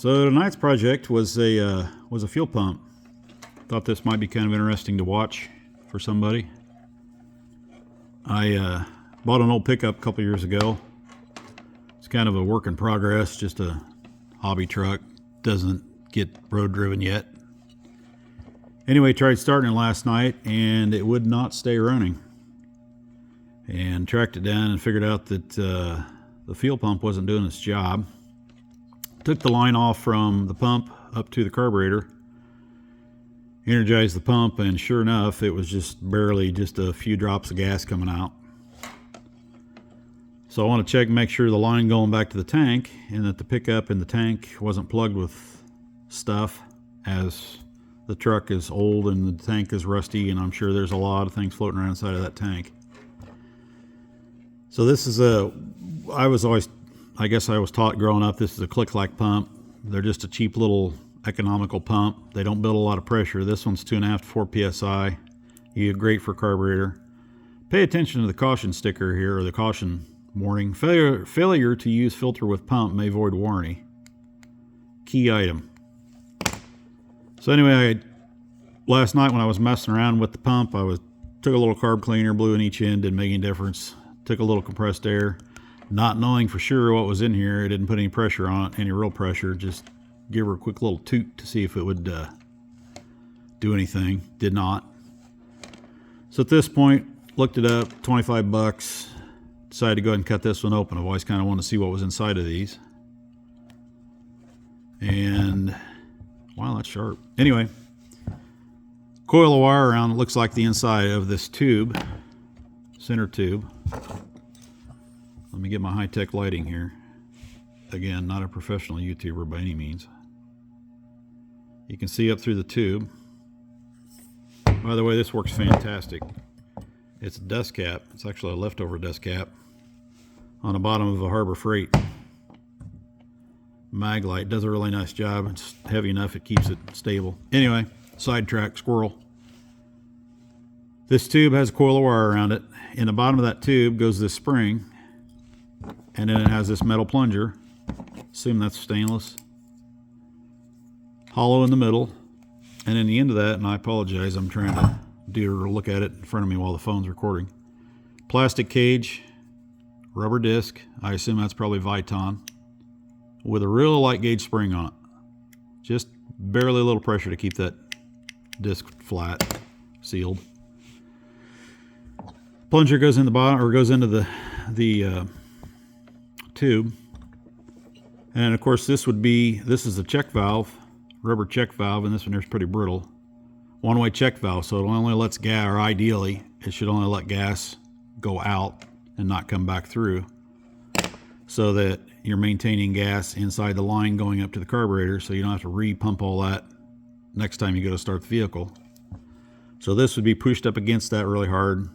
So tonight's project was a fuel pump. Thought this might be kind of interesting to watch for somebody. I bought an old pickup a couple years ago. It's kind of a work in progress, just a hobby truck. Doesn't get road driven yet. Anyway, tried starting it last night and it would not stay running. And tracked it down and figured out that the fuel pump wasn't doing its job. Took the line off from the pump up to the carburetor, energized the pump, and sure enough, it was just barely just a few drops of gas coming out. So I want to check and make sure the line going back to the tank and that the pickup in the tank wasn't plugged with stuff, as the truck is old and the tank is rusty, and I'm sure there's a lot of things floating around inside of that tank. So this is I guess I was taught growing up, this is a Click-Clack pump. They're just a cheap little economical pump. They don't build a lot of pressure. This one's 2.5 to 4 psi. You're great for carburetor. Pay attention to the caution sticker here, or the caution warning. Failure to use filter with pump may void warranty. Key item. So anyway, last night when I was messing around with the pump, took a little carb cleaner, blew in each end, didn't make any difference. Took a little compressed air. Not knowing for sure what was in here, I didn't put any pressure on it, any real pressure. Just give her a quick little toot to see if it would do anything. Did not. So at this point, looked it up, 25 bucks. Decided to go ahead and cut this one open. I've always kind of wanted to see what was inside of these. And, wow, that's sharp. Anyway, coil of wire around, it looks like the inside of this tube, center tube. Let me get my high-tech lighting here. Again, not a professional YouTuber by any means. You can see up through the tube. By the way, this works fantastic. It's a dust cap. It's actually a leftover dust cap on the bottom of a Harbor Freight mag light. Does a really nice job. It's heavy enough it keeps it stable. Anyway, sidetrack, squirrel. This tube has a coil of wire around it. In the bottom of that tube goes this spring. And then it has this metal plunger. Assume that's stainless. Hollow in the middle. And in the end of that, and I apologize, I'm trying to look at it in front of me while the phone's recording. Plastic cage, rubber disc. I assume that's probably Viton. With a real light gauge spring on it. Just barely a little pressure to keep that disc flat, sealed. Plunger goes in the bottom, or goes into the tube. And of course this is a check valve, rubber check valve, and this one here's pretty brittle. One-way check valve, so it only lets gas, or ideally it should only let gas go out and not come back through, so that you're maintaining gas inside the line going up to the carburetor, so you don't have to re-pump all that next time you go to start the vehicle. So this would be pushed up against that really hard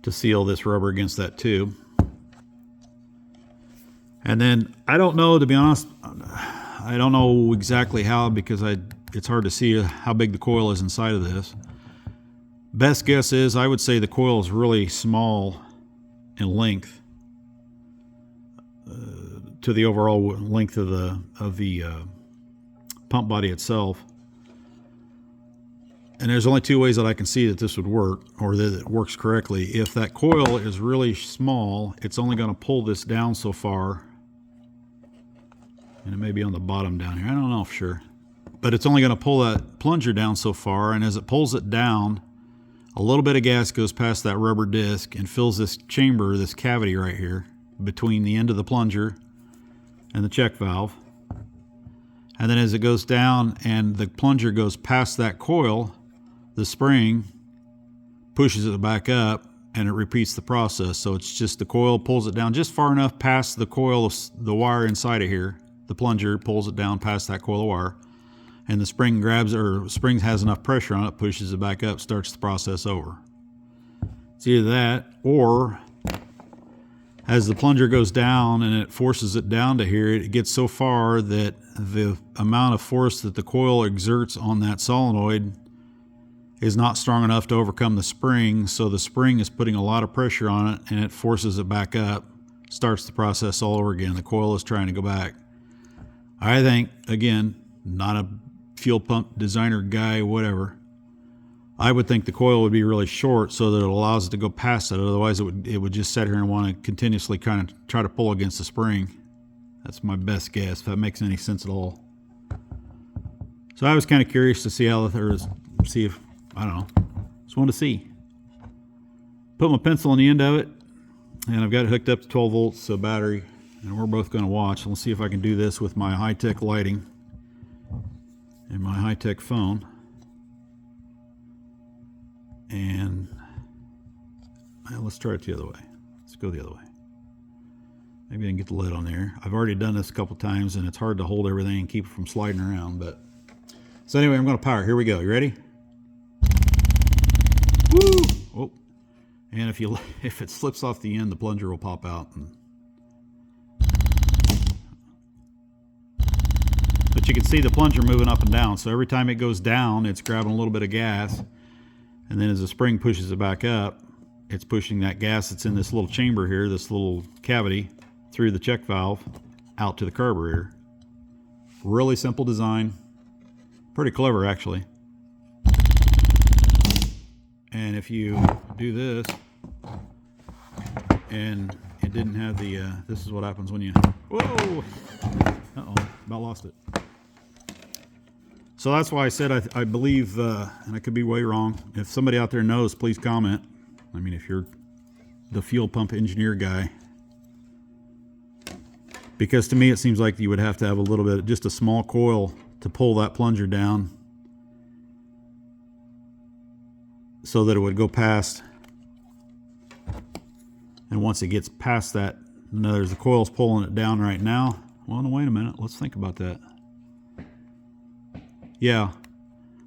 to seal this rubber against that tube. And then, I don't know, to be honest, I don't know exactly how, because it's hard to see how big the coil is inside of this. Best guess is, I would say the coil is really small in length to the overall length of the pump body itself. And there's only two ways that I can see that this would work, or that it works correctly. If that coil is really small, it's only going to pull this down so far. And it may be on the bottom down here. I don't know for sure. But it's only going to pull that plunger down so far. And as it pulls it down, a little bit of gas goes past that rubber disc and fills this chamber, this cavity right here, between the end of the plunger and the check valve. And then as it goes down and the plunger goes past that coil, the spring pushes it back up and it repeats the process. So it's just the coil pulls it down just far enough past the coil, the wire inside of here. The plunger pulls it down past that coil of wire, and the spring grabs, or spring has enough pressure on it, pushes it back up, starts the process over. It's either that, or as the plunger goes down and it forces it down to here, it gets so far that the amount of force that the coil exerts on that solenoid is not strong enough to overcome the spring, so the spring is putting a lot of pressure on it and it forces it back up, starts the process all over again. The coil is trying to go back. I think, again, not a fuel pump designer guy, whatever, I would think the coil would be really short so that it allows it to go past it. Otherwise, it would just sit here and want to continuously kind of try to pull against the spring. That's my best guess, if that makes any sense at all. So I was kind of curious to see how see if, I don't know, just wanted to see. Put my pencil on the end of it, and I've got it hooked up to 12 volts, so battery, and we're both going to watch. Let's see if I can do this with my high-tech lighting and my high-tech phone. And well, let's try it the other way. Let's go the other way. Maybe I can get the lid on there. I've already done this a couple times, and it's hard to hold everything and keep it from sliding around. But so anyway, I'm going to power. Here we go. You ready? Woo! Oh. And if it slips off the end, the plunger will pop out. But you can see the plunger moving up and down. So every time it goes down, it's grabbing a little bit of gas. And then as the spring pushes it back up, it's pushing that gas that's in this little chamber here, this little cavity, through the check valve out to the carburetor. Really simple design. Pretty clever, actually. And if you do this, and it didn't have the, this is what happens when you, whoa! Uh-oh, about lost it. So that's why I said I believe, and I could be way wrong. If somebody out there knows, please comment. I mean, if you're the fuel pump engineer guy. Because to me, it seems like you would have to have a little bit, just a small coil to pull that plunger down so that it would go past. And once it gets past that, there's the coil's pulling it down right now. Well, no, wait a minute. Let's think about that. Yeah,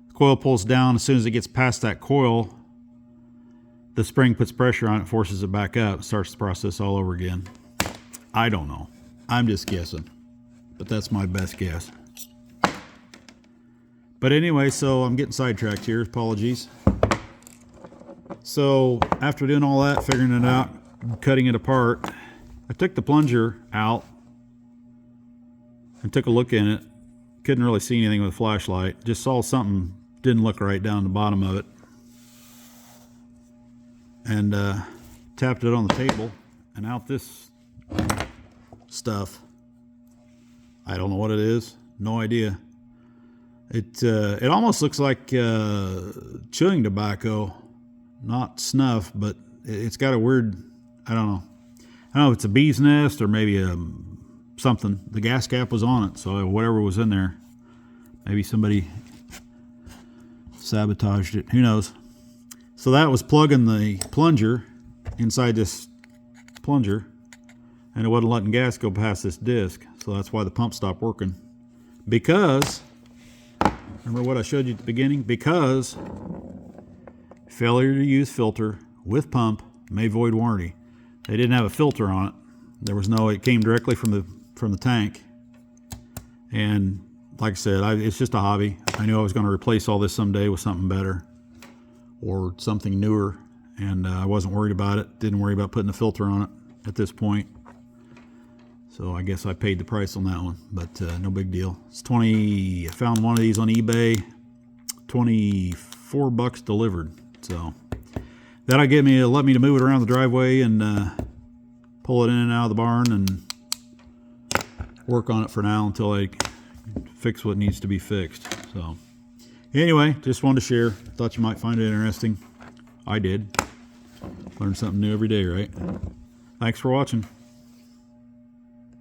the coil pulls down. As soon as it gets past that coil, the spring puts pressure on it, forces it back up, starts the process all over again. I don't know. I'm just guessing, but that's my best guess. But anyway, so I'm getting sidetracked here. Apologies. So after doing all that, figuring it out, cutting it apart, I took the plunger out and took a look in it. Couldn't really see anything with a flashlight. Just saw something didn't look right down the bottom of it. And tapped it on the table, and out this stuff. I don't know what it is. No idea. It almost looks like chewing tobacco, not snuff, but it's got a weird, I don't know if it's a bee's nest or maybe something. The gas cap was on it, so whatever was in there, maybe somebody sabotaged it. Who knows? So that was plugging the plunger inside this plunger, and it wasn't letting gas go past this disc. So that's why the pump stopped working. Because, remember what I showed you at the beginning? Because failure to use filter with pump may void warranty. They didn't have a filter on it. There was no, it came directly from the tank. And like I said, it's just a hobby. I knew I was going to replace all this someday with something better or something newer, and I wasn't worried about it. Didn't worry about putting a filter on it at this point. So I guess I paid the price on that one, but no big deal. It's I found one of these on eBay, $24 delivered. So that'll let me to move it around the driveway and pull it in and out of the barn and work on it for now until I fix what needs to be fixed. So anyway, just wanted to share. Thought you might find it interesting. I did. Learn something new every day, right? Thanks for watching.